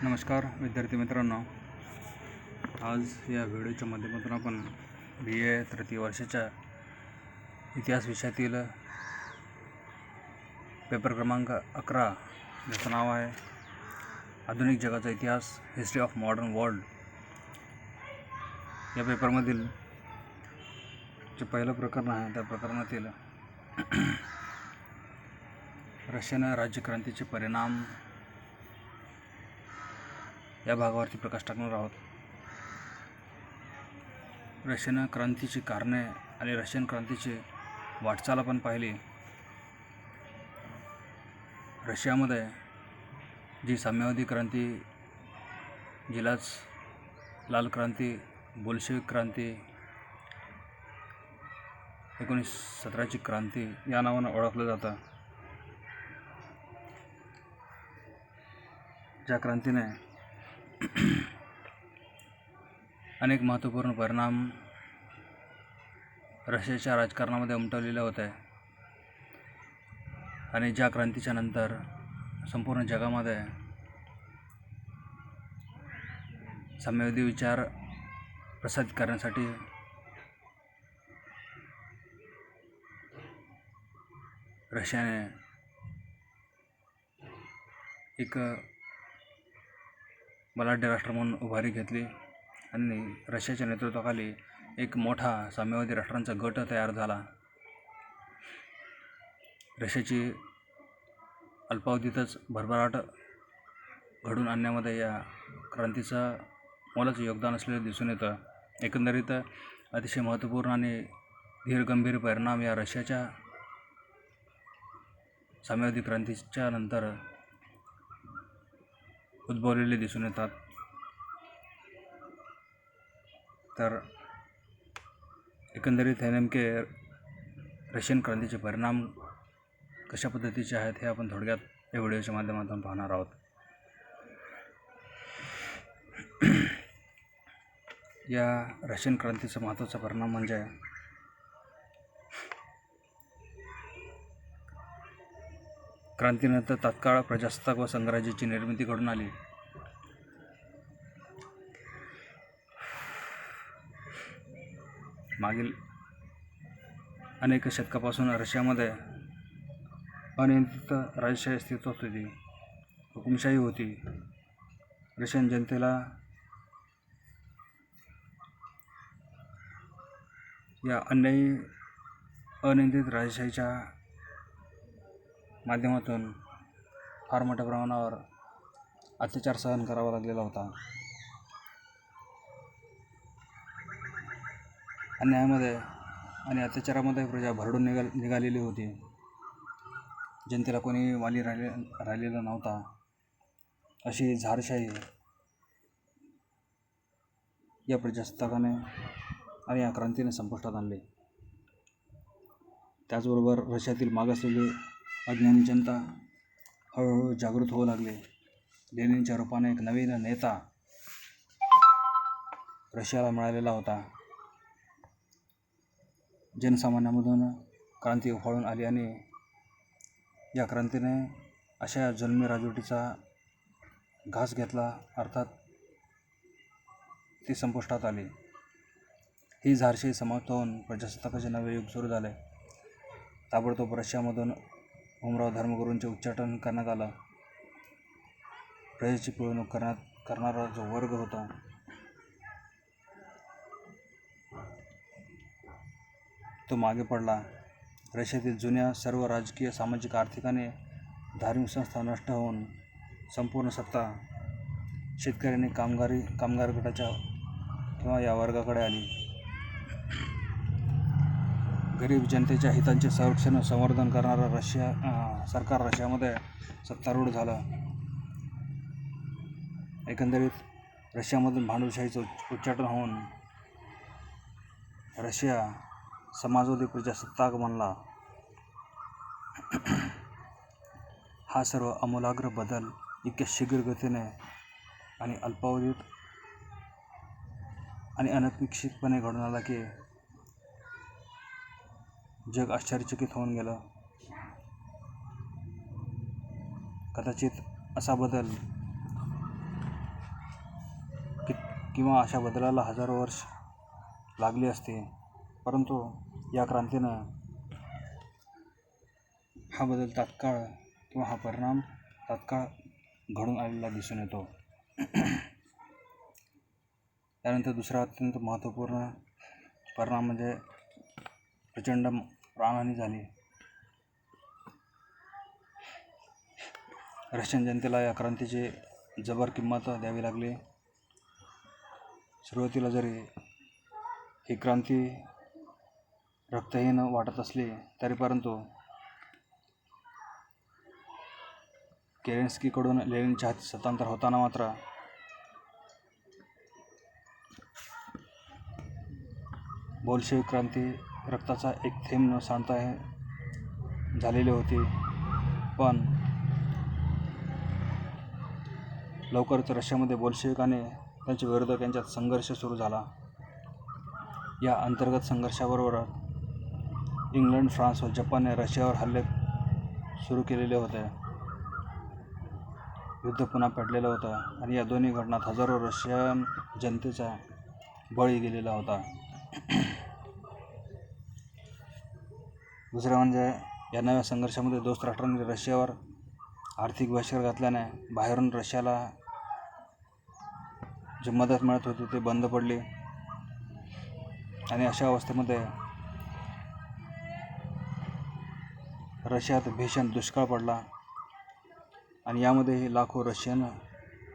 नमस्कार विद्यार्थी मित्रांनो, आज या व्हिडिओच्या माध्यमातून आपण BA तृतीय वर्षाच्या इतिहास विषयातील पेपर क्रमांक 11 ज्याचं नाव आहे आधुनिक जगाचा इतिहास, हिस्ट्री ऑफ मॉडर्न वर्ल्ड, या पेपरमधील जे पहिलं प्रकरण आहे त्या प्रकरणातील रशियन राज्यक्रांतीचे परिणाम या भागावरती प्रकाश टाकणार आहोत. रशियन क्रांतीची कारणे आणि रशियन क्रांतीची वाटचाल आपण पाहिली. रशियामध्ये जी साम्यवादी क्रांती, जिलाच लाल क्रांती, बोल्शेविक क्रांती, 1917ची क्रांती या नावानं ओळखलं जातं, ज्या क्रांतीने अनेक महत्त्वपूर्ण परिणाम रशियाच्या राजकारणामध्ये उमटवलेले होते आणि ज्या क्रांतीच्या नंतर संपूर्ण जगामध्ये साम्यवादी विचार प्रसारित करण्यासाठी रशियाने एक बलाढ्य राष्ट्र म्हणून उभारी घेतली आणि रशियाच्या नेतृत्वाखाली एक मोठा साम्यवादी राष्ट्रांचा गट तयार झाला. रशियाची अल्पावधीतच भरभराट घडून आणण्यामध्ये या क्रांतीचं मोलाचं योगदान असलेलं दिसून येतं. एकंदरीत अतिशय महत्त्वपूर्ण आणि धीरगंभीर परिणाम या रशियाच्या साम्यवादी क्रांतीच्या नंतर उद्भवलेले दिसून येतात. तर एकंदरीत हे नेमके रशियन क्रांतीचे परिणाम कशा पद्धतीचे आहेत हे आपण थोडक्यात या व्हिडिओच्या माध्यमातून पाहणार आहोत. या रशियन क्रांतीचा महत्त्वाचा परिणाम म्हणजे क्रांतीनंतर तात्काळ प्रजासत्ताक व संघराज्याची निर्मिती घडून आली. मागील अनेक शतकापासून रशियामध्ये अनियंत्रित राजशाही अस्तित्वात होती, हुकुमशाही होती. रशियन जनतेला या अनियंत्रित राजशाहीच्या माध्यमातून फार मोठ्या प्रमाणावर अत्याचार सहन करावा लागलेला होता. अन्यायामध्ये आणि अत्याचारामध्ये प्रजा भरडून निघालेली होती. जनतेला कोणी वाली राहिलेला नव्हता. अशी झारशाही या प्रजासत्ताकाने आणि या क्रांतीने संपुष्टात आणली. त्याचबरोबर रशियातील मागासलेली अज्ञानी जनता हळूहळू जागृत होऊ लागली. लेनिनच्या रूपाने एक नवीन नेता रशियाला मिळालेला होता. जनसामान्यामधून क्रांती उफाळून आली आणि या क्रांतीने अशा जुलमी राजवटीचा घास घेतला, अर्थात ती संपुष्टात आली. ही झारशाही समाप्त होऊन प्रजासत्ताकाचे नवे युग सुरू झाले. ताबडतोब रशियामधून हुमराव धर्मगुरूंचे उच्चाटन करण्यात आलं. प्रजेची पिळवणूक करणारा जो वर्ग होता तो मागे पडला. रशियातील जुन्या सर्व राजकीय, सामाजिक, आर्थिक आणि धार्मिक संस्था नष्ट होऊन संपूर्ण सत्ता शेतकरी आणि कामगार गटाच्या किंवा या वर्गाकडे आली. गरीब जनतेच्या हितांचे संरक्षण व संवर्धन करणारं सरकार रशियामध्ये सत्तारूढ झालं. एकंदरीत रशियामधून भांडवलशाहीचं उच्चाटन होऊन रशिया समाजवादी प्रजासत्ताक बनला. हा सर्व आमूलाग्र बदल इतक्या शीघ्र गतीने आणि अल्पावधीत आणि अनपेक्षितपणे घडून आला की जग आश्चर्यचकित होऊन गेलं. कदाचित असा बदल किंवा अशा बदलाला हजारो वर्ष लागली असती, परंतु या क्रांतीनं हा बदल तात्काळ किंवा हा परिणाम तात्काळ घडून आलेला दिसून येतो. त्यानंतर दुसरा अत्यंत महत्त्वपूर्ण परिणाम म्हणजे प्रचंड प्राणहानी झाली. रशियन जनतेला या क्रांतीची जबर किंमत द्यावी लागली. सुरुवातीला जरी ही क्रांती रक्तहीन वाटत असली तरी परंतु केरेन्स्कीकडून लेनिनच्या हाती सत्तांतर होताना मात्र बोल्शेविक क्रांती रक्ताचा एक थेंब न सांडता झालेली होती. पण लवकरच रशियामध्ये बोल्शेविक आणि त्यांचे विरोधक यांच्यात संघर्ष सुरू झाला. या अंतर्गत संघर्षाबरोबर इंग्लंड, फ्रान्स व जपानने रशियावर हल्ले सुरू केलेले होते. युद्ध पुन्हा पेटलेलं होतं आणि या दोन्ही घटनात हजारो रशियन जनतेचा बळी गेलेला होता. दुसरं म्हणजे या नव्या संघर्षामध्ये दोस्त राष्ट्रांनी रशियावर आर्थिक बहिष्कार घातल्याने बाहेरून रशियाला जी मदत मिळत होती ते बंद पडली आणि अशा अवस्थेमध्ये रशियात भीषण दुष्काळ पडला आणि यामध्येही लाखो रशियन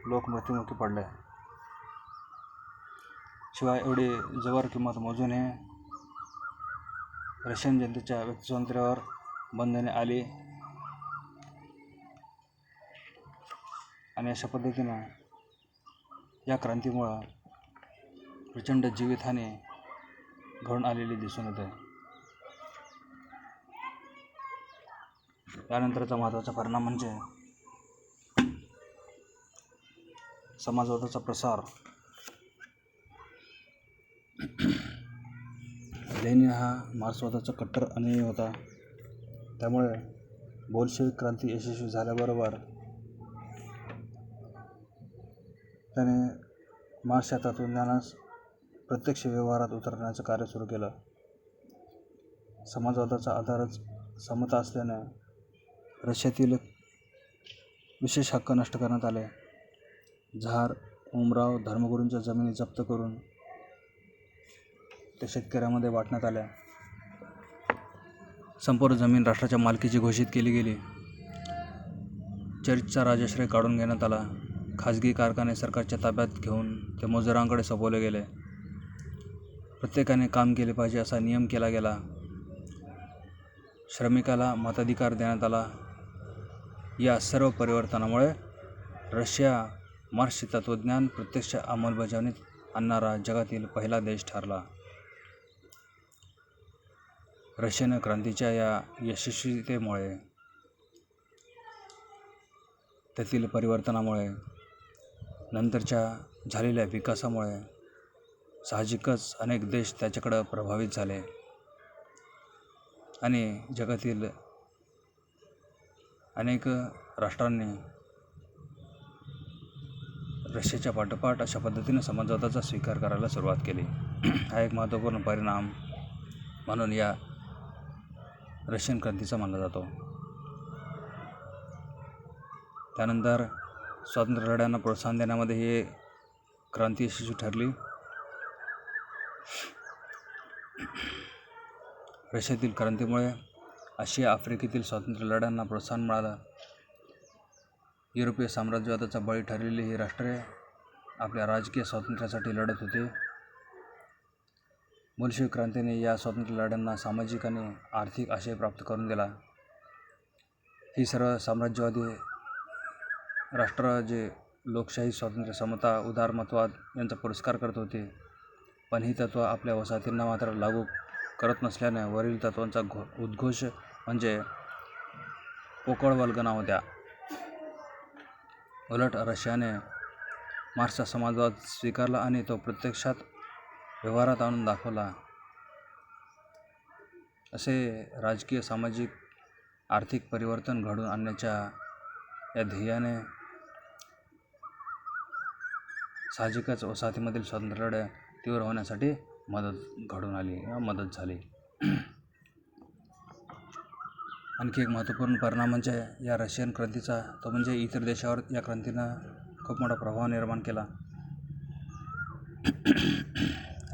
लोक मृत्युमुखी पडले. शिवाय एवढी जबर किंमत मोजून हे रशियन जनतेच्या व्यक्तिस्वातंत्र्यावर बंधने आली आणि अशा पद्धतीनं या क्रांतीमुळं प्रचंड जीवितहानी घडून आलेली दिसून येते. त्यानंतरचा महत्त्वाचा परिणाम म्हणजे समाजवादाचा प्रसार. लेनिन हा मार्क्सवादाचा कट्टर अनुयायी होता. त्यामुळे बोल्शेविक क्रांती यशस्वी झाल्याबरोबर त्याने मार्क्सच्या तत्त्वज्ञानास प्रत्यक्ष व्यवहारात उतरण्याचं कार्य सुरू केलं. समाजवादाचा आधारच समता असल्याने रशियातील विशेष हक्क नष्ट करण्यात आले. झार, उमराव, धर्मगुरूंच्या जमिनी जप्त करून त्या शेतकऱ्यामध्ये वाटण्यात आल्या. संपूर्ण जमीन राष्ट्राच्या मालकीची घोषित केली गेली. चर्चचा राजाश्रय काढून घेण्यात आला. खाजगी कारखाने सरकारच्या ताब्यात घेऊन ते मजुरांकडे सोपवले गेले. प्रत्येकाने काम केले पाहिजे असा नियम केला गेला. श्रमिकाला मताधिकार देण्यात आला. या सर्व परिवर्तनामुळे रशिया मार्क्सचे तत्त्वज्ञान प्रत्यक्ष अंमलबजावणीत आणणारा जगातील पहिला देश ठरला. रशियन क्रांतीच्या या यशस्वीतेमुळे, त्यातील परिवर्तनामुळे, नंतरच्या झालेल्या विकासामुळे साहजिकच अनेक देश त्याच्याकडं प्रभावित झाले आणि जगातील अनेक राष्ट्रांनी रशियाच्या पाठोपाठ अशा पद्धतीने समाजवादाचा स्वीकार करायला सुरुवात केली. हा एक महत्त्वपूर्ण परिणाम म्हणून या रशियन क्रांतीचा मानला जातो. त्यानंतर स्वातंत्र्य लढ्यांना प्रोत्साहन देण्यामध्ये ही क्रांती यशस्वी ठरली. रशियातील क्रांतीमुळे आशिया आफ्रिकेतील स्वातंत्र्य लढ्यांना प्रोत्साहन मिळालं. युरोपीय साम्राज्यवादाचा बळी ठरलेली ही राष्ट्रे आपल्या राजकीय स्वातंत्र्यासाठी लढत होती. बोल्शेविक क्रांतीने या स्वातंत्र्य लढ्यांना सामाजिक आणि आर्थिक आशय प्राप्त करून दिला. ही सर्व साम्राज्यवादी राष्ट्र जे लोकशाही, स्वातंत्र्य, समता, उदारमतवाद यांचा पुरस्कार करत होते, पण ही तत्त्व आपल्या वसाहतींना मात्र लागू करत नसल्याने वरील तत्त्वांचा उद्घोष म्हणजे पोकळ वल्गना होत्या. उलट रशियाने मार्क्सचा समाजवाद स्वीकारला आणि तो प्रत्यक्षात व्यवहारात आणून दाखवला. असे राजकीय, सामाजिक, आर्थिक परिवर्तन घडवून आणण्याच्या या ध्येयाने साहजिकच वसाहतीमधील स्वातंत्र्यलढ्या तीव्र होण्यासाठी मदत झाली. आणखी एक महत्त्वपूर्ण परिणाम म्हणजे या रशियन क्रांतीचा, तो म्हणजे इतर देशावर या क्रांतीनं खूप मोठा प्रभाव निर्माण केला.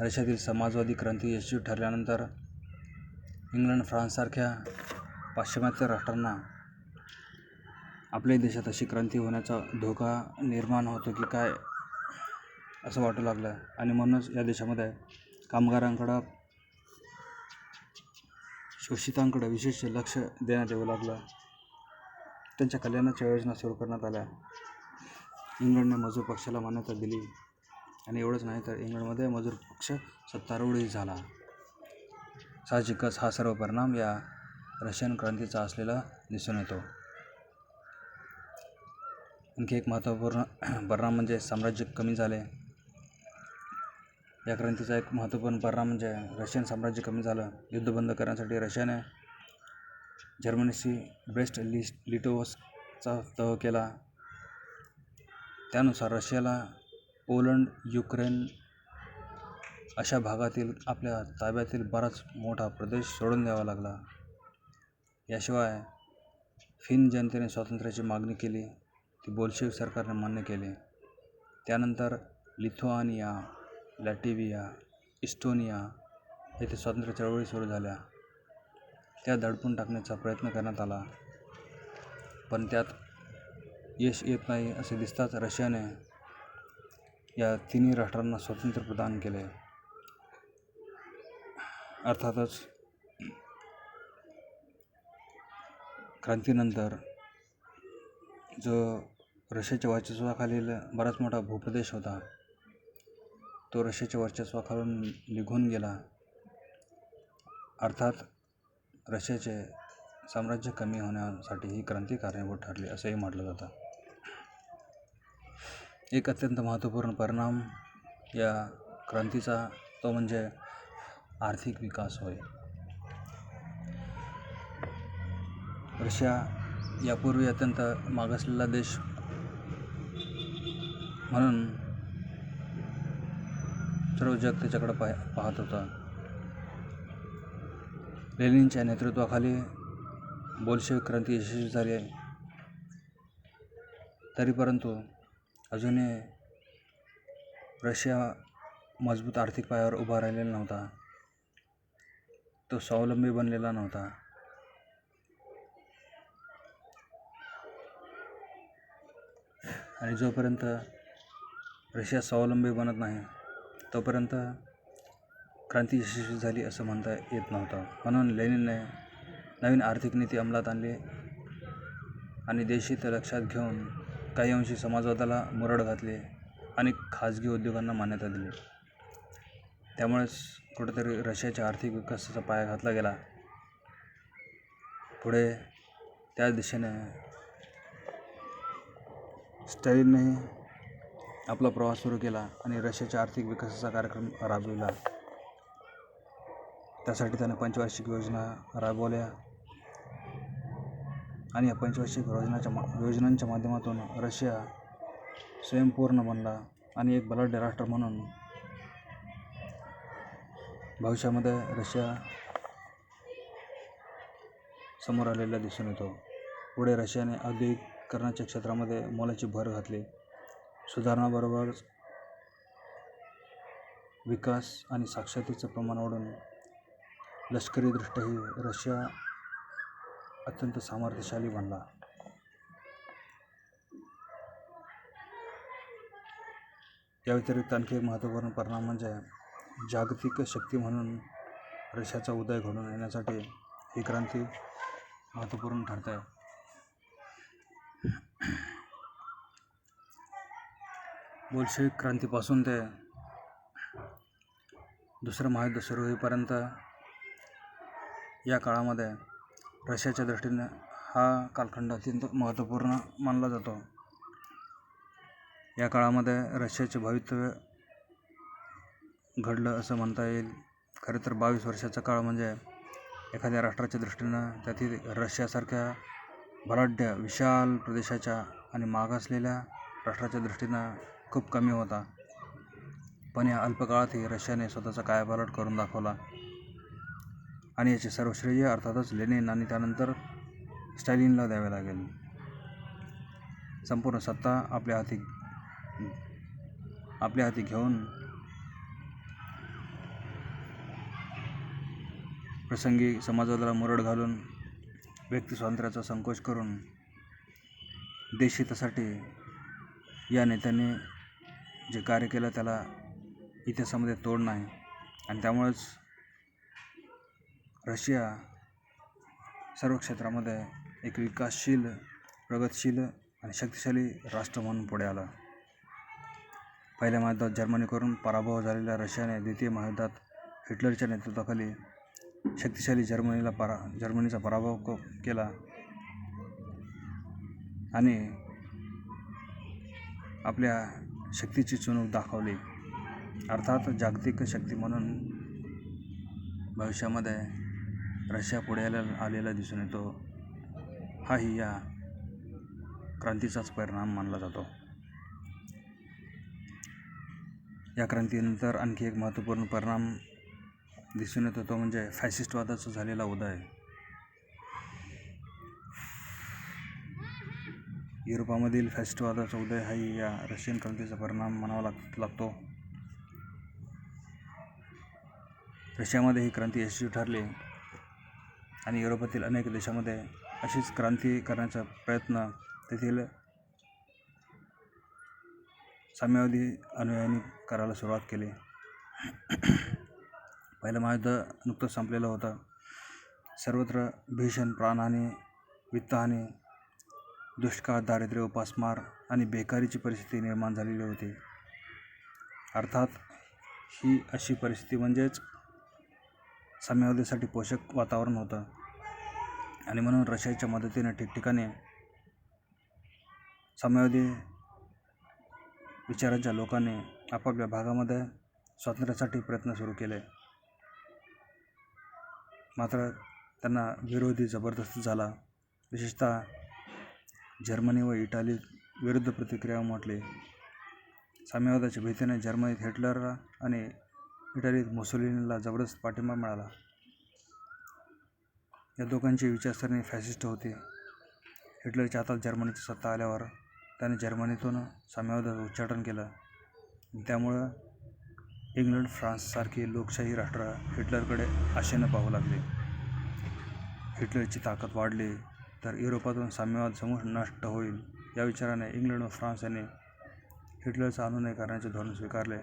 रशियातील समाजवादी क्रांती यशस्वी ठरल्यानंतर इंग्लंड, फ्रान्ससारख्या पाश्चिमात्य राष्ट्रांना आपल्या देशात अशी क्रांती होण्याचा धोका निर्माण होतो की काय असं वाटू लागलं, आणि म्हणूनच या देशामध्ये कामगारांकडं, शोषितांकडे विशेष लक्ष देण्यात येऊ लागलं. त्यांच्या कल्याणाच्या योजना सुरू करण्यात आल्या. इंग्लंडने मजूर पक्षाला मान्यता दिली, आणि एवढंच नाही तर इंग्लंडमध्ये मजूर पक्ष सत्तारूढही झाला. साहजिकच हा सर्व परिणाम या रशियन क्रांतीचा असलेला दिसून येतो. आणखी एक महत्त्वपूर्ण परिणाम म्हणजे साम्राज्य कमी झाले. या क्रांतीचा एक महत्त्वपूर्ण परिणाम म्हणजे रशियन साम्राज्य कमी झालं. युद्ध बंद करण्यासाठी रशियाने जर्मनीशी ब्रेस्ट लिटोवचा तह केला. त्यानुसार रशियाला पोलंड, युक्रेन अशा भागातील आपल्या ताब्यातील बराच मोठा प्रदेश सोडून द्यावा लागला. याशिवाय फिन जनतेने स्वातंत्र्याची मागणी केली, ती बोल्शेविक सरकारने मान्य केली. त्यानंतर लिथुआनिया, लॅटव्हिया, इस्टोनिया येथे स्वातंत्र्य चळवळी सुरू झाल्या. त्या दडपून टाकण्याचा प्रयत्न करण्यात आला, पण त्यात यश येत नाही असे दिसताच रशियाने या तिन्ही राष्ट्रांना स्वातंत्र्य प्रदान केले. अर्थातच क्रांतीनंतर जो रशियाच्या वर्चस्वाखालील बराच मोठा भूप्रदेश होता, तो रशियाच्या वर्चस्वाखालून निघून गेला. अर्थात रशियाचे साम्राज्य कमी होण्यासाठी ही क्रांती कारणीभूत ठरली असंही म्हटलं जातं. एक अत्यंत महत्त्वपूर्ण परिणाम या क्रांतीचा, तो म्हणजे आर्थिक विकास होय. रशिया यापूर्वी अत्यंत मागासलेला देश म्हणून सर्व जग त्याच्याकडे पाहत होतं. लेनिनच्या नेतृत्वाखाली बोल्शेविक क्रांती यशस्वी झाली, तरी परंतु अजूनही रशिया मजबूत आर्थिक पायावर उभा राहिलेला नव्हता. तो स्वावलंबी बनलेला नव्हता. आणि जोपर्यंत रशिया स्वावलंबी बनत नाही, तोपर्यंत क्रांती यशस्वी झाली असं म्हणता येत नव्हतं. म्हणून लेनिनने नवीन आर्थिक नीती अंमलात आणली आणि देशहित लक्षात घेऊन काही अंशी समाजवादाला मुरड घातली आणि खाजगी उद्योगांना मान्यता दिली. त्यामुळेच कुठेतरी रशियाच्या आर्थिक विकासाचा पाया घातला गेला. पुढे त्याच दिशेने स्टॅलिननेही आपला प्रवास सुरू केला आणि रशियाच्या आर्थिक विकासाचा कार्यक्रम राबविला. त्यासाठी त्याने पंचवार्षिक योजना राबवल्या, आणि या पंचवार्षिक योजनांच्या माध्यमातून रशिया स्वयंपूर्ण बनला आणि एक बलाढ्य राष्ट्र म्हणून भविष्यामध्ये रशिया समोर आलेला दिसून येतो. पुढे रशियाने औद्योगिकीकरणाच्या क्षेत्रामध्ये मोलाची भर घातली. सुधारणाबरोबरच विकास आणि साक्षरतेचं प्रमाण वाढून लष्करीदृष्ट्याही रशिया अत्यंत सामर्थ्यशाली बनला. या व्यतिरिक्त आणखी एक महत्त्वपूर्ण परिणाम म्हणजे जागतिक शक्ती म्हणून रशियाचा उदय घडून येण्यासाठी ही क्रांती महत्त्वपूर्ण ठरते. बोल्शेविक क्रांतीपासून ते दुसरं महायुद्ध सुरू होईपर्यंत या काळामध्ये रशियाच्या दृष्टीने हा कालखंड अत्यंत महत्त्वपूर्ण मानला जातो. या काळामध्ये रशियाचे भवितव्य घडलं असं म्हणता येईल. खरं तर 22 वर्षाचा काळ म्हणजे एखाद्या राष्ट्राच्या दृष्टीनं त्यातील रशियासारख्या बलाढ्य विशाल प्रदेशाच्या आणि मागासलेल्या राष्ट्राच्या दृष्टीनं खूप कमी होता. पण या अल्पकाळातही रशियाने स्वतःचा कायापालट करून दाखवला आणि याचे सर्व श्रेय अर्थातच लेनिन आणि त्यानंतर स्टॅलिनला द्यावे लागेल. संपूर्ण सत्ता आपल्या हाती घेऊन प्रसंगी समाजाला मुरड घालून व्यक्ती स्वातंत्र्याचा संकोच करून देशहितासाठी या नेत्याने जे कार्य केलं त्याला इतिहासामध्ये तोड नाही. आणि त्यामुळेच रशिया सर्व क्षेत्रामध्ये एक विकासशील, प्रगतशील आणि शक्तिशाली राष्ट्र म्हणून पुढे आला. पहिल्या महायुद्धात जर्मनीकडून पराभव झालेल्या रशियाने द्वितीय महायुद्धात हिटलरच्या नेतृत्वाखाली शक्तिशाली जर्मनीचा पराभव केला आणि आपल्या शक्तीची चुणूक दाखवली. अर्थात जागतिक शक्ती म्हणून भविष्यामध्ये रशिया पुढे आलेला दिसून येतो. हाही या क्रांतीचाच परिणाम मानला जातो. या क्रांतीनंतर आणखी एक महत्त्वपूर्ण परिणाम दिसून येतो, तो म्हणजे फॅसिस्टवादाचा झालेला उदय. युरोपामधील फॅसिस्टवादाचा उदय हाही या रशियन क्रांतीचा परिणाम म्हणावा लागतो. रशियामध्ये ही क्रांती यशस्वी ठरली आणि युरोपातील अनेक देशांमध्ये अशीच क्रांती करण्याचा प्रयत्न तेथील साम्यवादी अनुयायांनी करायला सुरुवात केली. पहिलं महायुद्ध नुकतंच संपलेलं होतं. सर्वत्र भीषण प्राणहानी, वित्तहानी, दुष्काळ, दारिद्र्य, उपासमार आणि बेकारीची परिस्थिती निर्माण झालेली होती. अर्थात ही अशी परिस्थिती म्हणजेच साम्यवादासाठी पोषक वातावरण होतं आणि म्हणून रशियाच्या मदतीने ठिकठिकाणी साम्यवादी विचारांच्या लोकांनी आपापल्या भागामध्ये स्वातंत्र्यासाठी प्रयत्न सुरू केले. मात्र त्यांना विरोधी जबरदस्त झाला. विशेषतः जर्मनी व इटालीत विरुद्ध प्रतिक्रिया उमटली. साम्यवादाच्या भीतीने जर्मनीत हिटलरला आणि इटालीत मुसोलिनीला जबरदस्त पाठिंबा मिळाला. या दोघांची विचारसरणी फॅसिस्ट होती. हिटलरच्या हातात जर्मनीची सत्ता आल्यावर त्याने जर्मनीतून साम्यवादाचं उच्चाटन केलं. त्यामुळं इंग्लंड, फ्रान्ससारखी लोकशाही राष्ट्र हिटलरकडे आशेनं पाहू लागली. हिटलरची ताकद वाढली तर युरोपातून साम्यवाद समूळ नष्ट होईल या विचाराने इंग्लंड व फ्रान्स यांनी हिटलरचा अनुनय करण्याचे धोरण स्वीकारले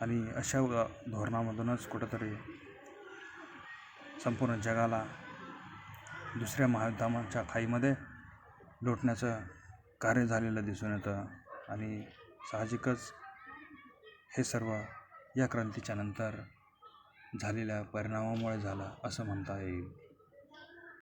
आणि अशा धोरणामधूनच कुठंतरी संपूर्ण जगाला दुसऱ्या महायुद्धाच्या खाईमध्ये लोटण्याचं कार्य झालेलं दिसून येतं. आणि साहजिकच हे सर्व या क्रांतीच्या नंतर झालेल्या परिणामामुळे झालं असं म्हणता येईल.